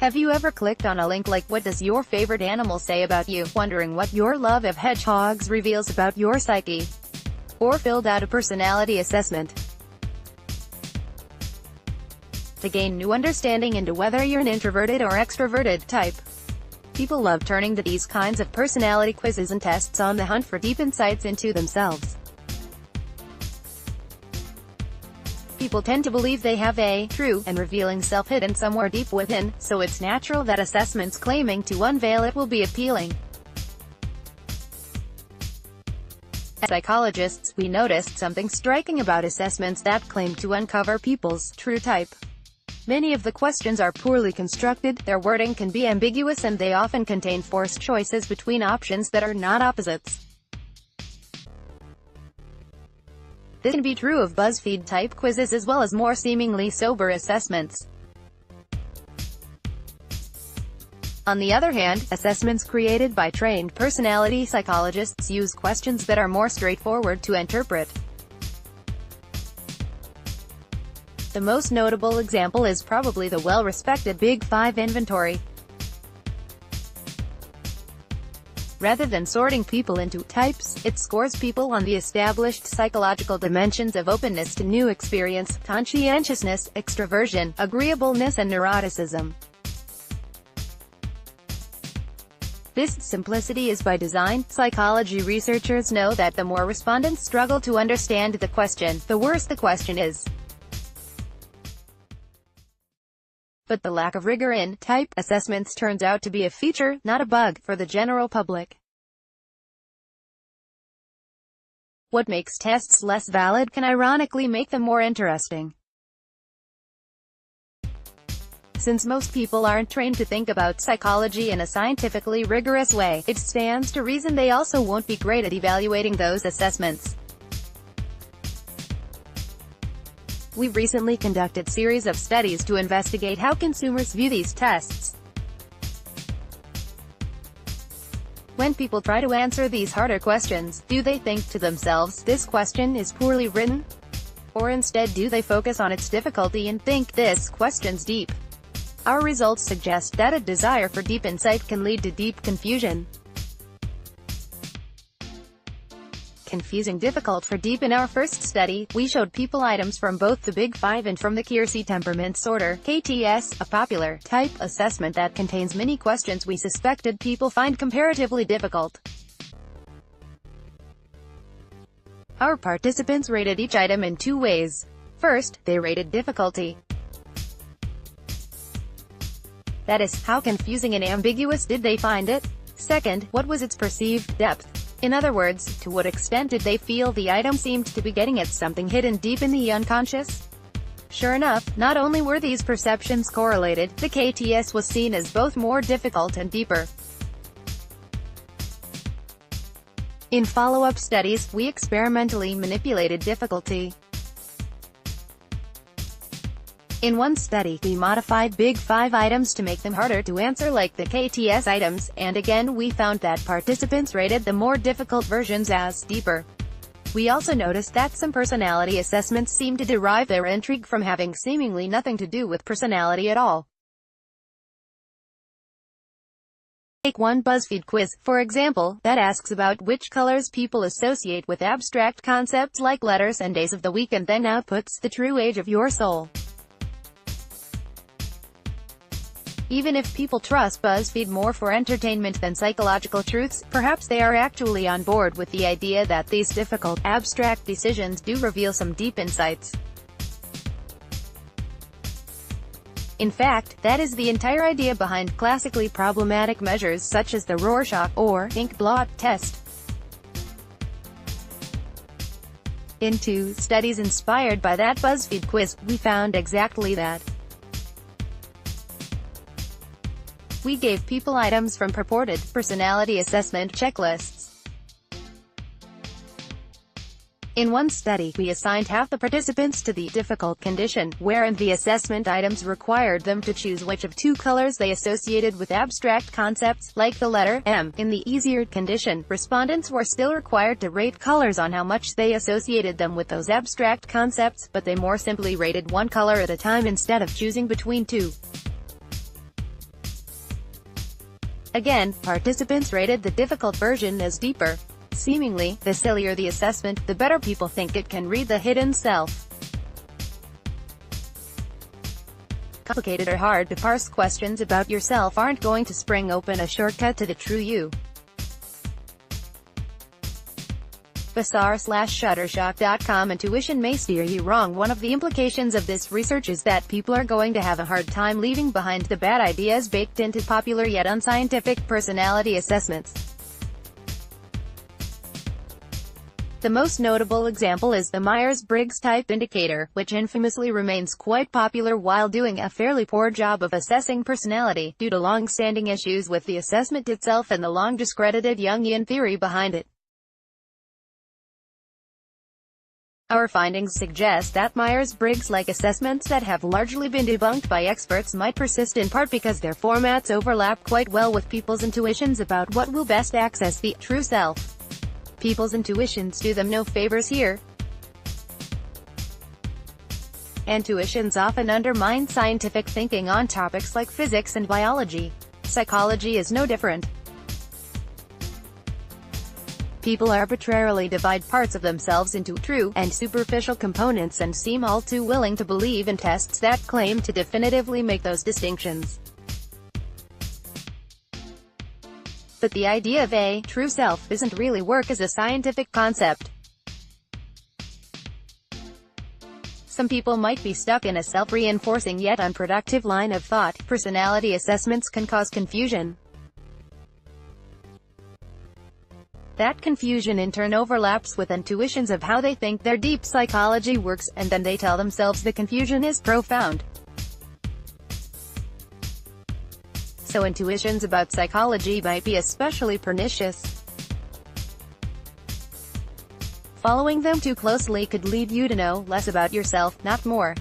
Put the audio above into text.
Have you ever clicked on a link like "What does your favorite animal say about you?" wondering what your love of hedgehogs reveals about your psyche? Or filled out a personality assessment to gain new understanding into whether you're an introverted or extroverted type? People love turning to these kinds of personality quizzes and tests on the hunt for deep insights into themselves. People tend to believe they have a true and revealing self hidden somewhere deep within, so it's natural that assessments claiming to unveil it will be appealing. As psychologists, we noticed something striking about assessments that claim to uncover people's true type. Many of the questions are poorly constructed, their wording can be ambiguous, and they often contain forced choices between options that are not opposites. This can be true of BuzzFeed-type quizzes as well as more seemingly sober assessments. On the other hand, assessments created by trained personality psychologists use questions that are more straightforward to interpret. The most notable example is probably the well-respected Big Five inventory. Rather than sorting people into types, it scores people on the established psychological dimensions of openness to new experience, conscientiousness, extroversion, agreeableness, and neuroticism. This simplicity is by design. Psychology researchers know that the more respondents struggle to understand the question, the worse the question is. But the lack of rigor in type assessments turns out to be a feature, not a bug, for the general public. What makes tests less valid can ironically make them more interesting. Since most people aren't trained to think about psychology in a scientifically rigorous way, it stands to reason they also won't be great at evaluating those assessments. We've recently conducted a series of studies to investigate how consumers view these tests. When people try to answer these harder questions, do they think to themselves, "This question is poorly written"? Or instead do they focus on its difficulty and think, "This question's deep"? Our results suggest that a desire for deep insight can lead to deep confusion. Confusing difficult for deep. In our first study, we showed people items from both the Big Five and from the Keirsey Temperament Sorter, KTS, a popular type assessment that contains many questions we suspected people find comparatively difficult. Our participants rated each item in two ways. First, they rated difficulty. That is, how confusing and ambiguous did they find it? Second, what was its perceived depth? In other words, to what extent did they feel the item seemed to be getting at something hidden deep in the unconscious? Sure enough, not only were these perceptions correlated, the KTS was seen as both more difficult and deeper. In follow-up studies, we experimentally manipulated difficulty. In one study, we modified Big Five items to make them harder to answer like the KTS items, and again we found that participants rated the more difficult versions as deeper. We also noticed that some personality assessments seem to derive their intrigue from having seemingly nothing to do with personality at all. Take one BuzzFeed quiz, for example, that asks about which colors people associate with abstract concepts like letters and days of the week, and then outputs the true age of your soul. Even if people trust BuzzFeed more for entertainment than psychological truths, perhaps they are actually on board with the idea that these difficult, abstract decisions do reveal some deep insights. In fact, that is the entire idea behind classically problematic measures such as the Rorschach or ink blot test. In two studies inspired by that BuzzFeed quiz, we found exactly that. We gave people items from purported personality assessment checklists. In one study, we assigned half the participants to the difficult condition, wherein the assessment items required them to choose which of two colors they associated with abstract concepts, like the letter M. In the easier condition, respondents were still required to rate colors on how much they associated them with those abstract concepts, but they more simply rated one color at a time instead of choosing between two. Again, participants rated the difficult version as deeper. Seemingly, the sillier the assessment, the better people think it can read the hidden self. Complicated or hard to parse questions about yourself aren't going to spring open a shortcut to the true you. Bazaar/Shuttershock.com. Intuition may steer you wrong. One of the implications of this research is that people are going to have a hard time leaving behind the bad ideas baked into popular yet unscientific personality assessments. The most notable example is the Myers-Briggs Type Indicator, which infamously remains quite popular while doing a fairly poor job of assessing personality, due to long-standing issues with the assessment itself and the long-discredited Jungian theory behind it. Our findings suggest that Myers-Briggs-like assessments that have largely been debunked by experts might persist, in part because their formats overlap quite well with people's intuitions about what will best access the true self. People's intuitions do them no favors here. Intuitions often undermine scientific thinking on topics like physics and biology. Psychology is no different. People arbitrarily divide parts of themselves into true and superficial components and seem all too willing to believe in tests that claim to definitively make those distinctions. But the idea of a true self doesn't really work as a scientific concept. Some people might be stuck in a self-reinforcing yet unproductive line of thought. Personality assessments can cause confusion. That confusion in turn overlaps with intuitions of how they think their deep psychology works, and then they tell themselves the confusion is profound. So intuitions about psychology might be especially pernicious. Following them too closely could lead you to know less about yourself, not more.